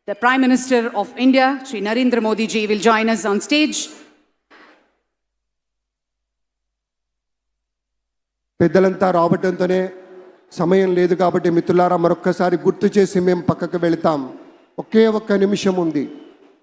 The Prime Minister of India, Shri Narendra Modi ji, will join us on stage. పెద్దలంతా రావటంతోనే సమయం లేదు కాబట్టి మిత్రులారా మరొక్కసారి గుర్తు చేసి మేము పక్కకు వెళతాం. ఒకే ఒక్క నిమిషం ఉంది.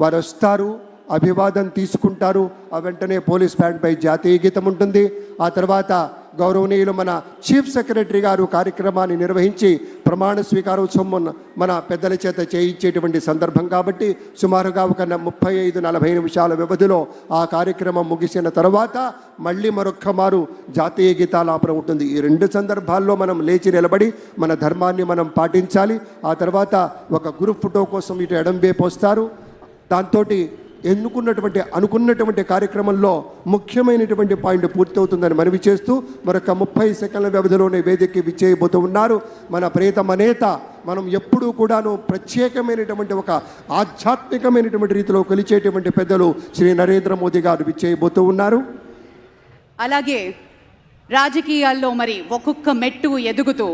వారు వస్తారు, అభివాదం తీసుకుంటారు. ఆ వెంటనే పోలీస్ బ్యాండ్పై జాతీయ గీతం ఉంటుంది. ఆ తర్వాత గౌరవనీయులు మన చీఫ్ సెక్రటరీ గారు కార్యక్రమాన్ని నిర్వహించి ప్రమాణ స్వీకారోత్సవం మన పెద్దల చేత చేయించేటువంటి సందర్భం కాబట్టి సుమారుగా ఒక 35-40 నిమిషాల వ్యవధిలో ఆ కార్యక్రమం ముగిసిన తర్వాత మళ్ళీ మరొక్క మారు జాతీయ గీతాలాపన ఉంటుంది. ఈ రెండు సందర్భాల్లో మనం లేచి నిలబడి మన ధర్మాన్ని మనం పాటించాలి. ఆ తర్వాత ఒక గ్రూప్ ఫోటో కోసం ఇటు ఎడం వైపు వస్తారు. దాంతో అనుకున్నటువంటి కార్యక్రమంలో ముఖ్యమైనటువంటి పాయింట్ పూర్తవుతుందని మనవి చేస్తూ మరొక 30 సెకండ్ల వ్యవధిలోనే వేదికకి విచ్చేయబోతూ ఉన్నారు మన ప్రియతమ నేత. మనం ఎప్పుడూ కూడాను ప్రత్యేకమైనటువంటి ఒక ఆధ్యాత్మికమైనటువంటి రీతిలో కొలిచేటువంటి పెద్దలు శ్రీ నరేంద్ర మోదీ గారు విచ్చేయబోతూ ఉన్నారు. అలాగే రాజకీయాల్లో మరి ఒక్కొక్క మెట్టు ఎదుగుతూ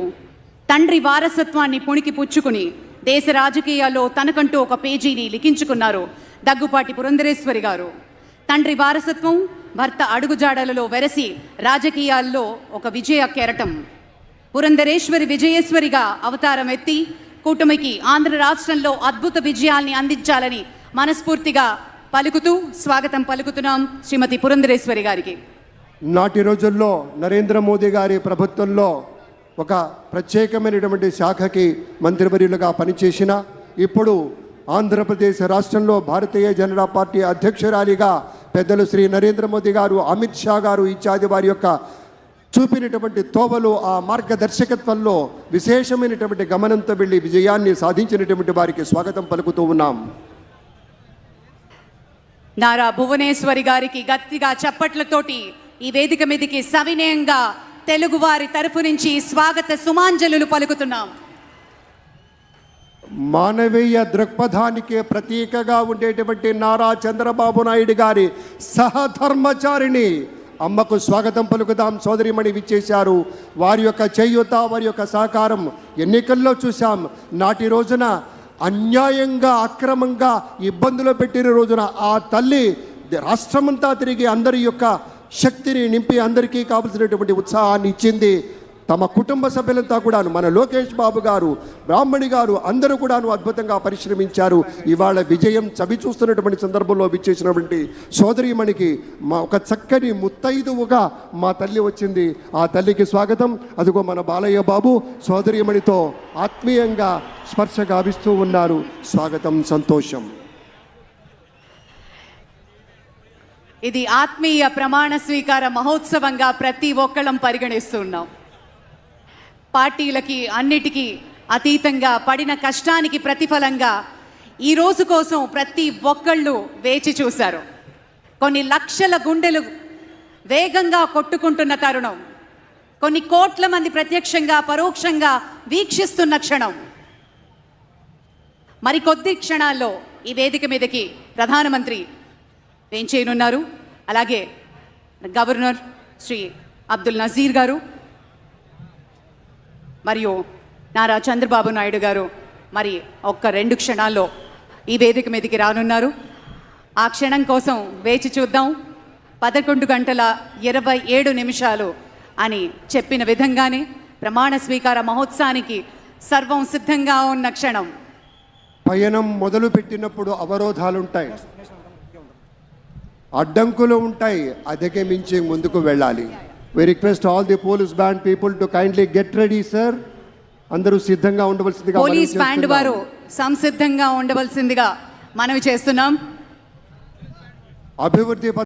తండ్రి వారసత్వాన్ని పుణికి పుచ్చుకుని దేశ రాజకీయాల్లో తనకంటూ ఒక పేజీని లిఖించుకున్నారు దగ్గుపాటి పురంధరేశ్వరి గారు. తండ్రి వారసత్వం, భర్త అడుగుజాడలలో వెరసి రాజకీయాల్లో ఒక విజయ కెరటం. పురంధరేశ్వరి విజయేశ్వరిగా అవతారం ఎత్తి కూటమికి ఆంధ్ర రాష్ట్రంలో అద్భుత విజయాల్ని అందించాలని మనస్ఫూర్తిగా పలుకుతూ స్వాగతం పలుకుతున్నాం శ్రీమతి పురంధరేశ్వరి గారికి. నాటి రోజుల్లో నరేంద్ర మోదీ గారి ప్రభుత్వంలో ఒక ప్రత్యేకమైనటువంటి శాఖకి మంత్రివర్యులుగా పనిచేసిన ఇప్పుడు ఆంధ్రప్రదేశ్ రాష్ట్రంలో భారతీయ జనతా పార్టీ అధ్యక్షురాలిగా పెద్దలు శ్రీ నరేంద్ర మోదీ గారు, అమిత్ షా గారు ఇత్యాది వారి యొక్క చూపినటువంటి తోవలు, ఆ మార్గదర్శకత్వంలో విశేషమైనటువంటి గమనంతో వెళ్ళి విజయాన్ని సాధించినటువంటి వారికి స్వాగతం పలుకుతూ ఉన్నాం. నారా భువనేశ్వరి గారికి గట్టిగా చప్పట్లతోటి ఈ వేదిక మీదకి సవినయంగా తెలుగు వారి తరఫు నుంచి స్వాగత సుమాంజలులు పలుకుతున్నాం. మానవీయ దృక్పథానికి ప్రతీకగా ఉండేటువంటి నారా చంద్రబాబు నాయుడు గారి సహధర్మచారిణి అమ్మకు స్వాగతం పలుకుదాం. సోదరిమణి విచ్చేశారు. వారి యొక్క చేయూత, వారి యొక్క సహకారం ఎన్నికల్లో చూశాం. నాటి రోజున అన్యాయంగా అక్రమంగా ఇబ్బందులు పెట్టిన రోజున ఆ తల్లి రాష్ట్రమంతా తిరిగి అందరి యొక్క శక్తిని నింపి అందరికీ కావలసినటువంటి ఉత్సాహాన్ని ఇచ్చింది. తమ కుటుంబ సభ్యులంతా కూడాను, మన లోకేష్ బాబు గారు, బ్రాహ్మణి గారు అందరూ కూడాను అద్భుతంగా పరిశ్రమించారు. ఇవాళ విజయం చవి చూస్తున్నటువంటి సందర్భంలో విచ్చేసినటువంటి సోదరీమణికి మా ఒక చక్కని ముత్తైదువుగా మా తల్లి వచ్చింది. ఆ తల్లికి స్వాగతం. అదిగో మన బాలయ్య బాబు సోదరీమణితో ఆత్మీయంగా స్పర్శ గావిస్తూ ఉన్నారు. స్వాగతం, సంతోషం. ఇది ఆత్మీయ ప్రమాణ స్వీకార మహోత్సవంగా ప్రతి ఒక్కళ్ళం పరిగణిస్తున్నాం. పార్టీలకి అన్నిటికీ అతీతంగా పడిన కష్టానికి ప్రతిఫలంగా ఈ రోజు కోసం ప్రతి ఒక్కళ్ళు వేచి చూశారు. కొన్ని లక్షల గుండెలు వేగంగా కొట్టుకుంటున్న తరుణం, కొన్ని కోట్ల మంది ప్రత్యక్షంగా పరోక్షంగా వీక్షిస్తున్న క్షణం. మరికొద్ది క్షణాల్లో ఈ వేదిక మీదకి ప్రధానమంత్రి వేంచేయనున్నారు. అలాగే గవర్నర్ శ్రీ అబ్దుల్ నజీర్ గారు మరియు నారా చంద్రబాబు నాయుడు గారు మరి ఒక్క 2 క్షణాల్లో ఈ వేదిక మీదకి రానున్నారు. ఆ క్షణం కోసం వేచి చూద్దాం. 11:27 అని చెప్పిన విధంగానే ప్రమాణ స్వీకార మహోత్సవానికి సర్వం సిద్ధంగా ఉన్న క్షణం. పయనం మొదలు పెట్టినప్పుడు అవరోధాలుంటాయి, అడ్డంకులు ఉంటాయి, అధిగమించి ముందుకు వెళ్ళాలి. We request all the police band people to kindly get ready, sir. అందరూ సిద్ధంగా ఉండవలసిందిగా పోలీస్ బ్యాండ్ వారు సంసిద్ధంగా ఉండవలసిందిగా మనవి చేస్తున్నాం. అభివృద్ధి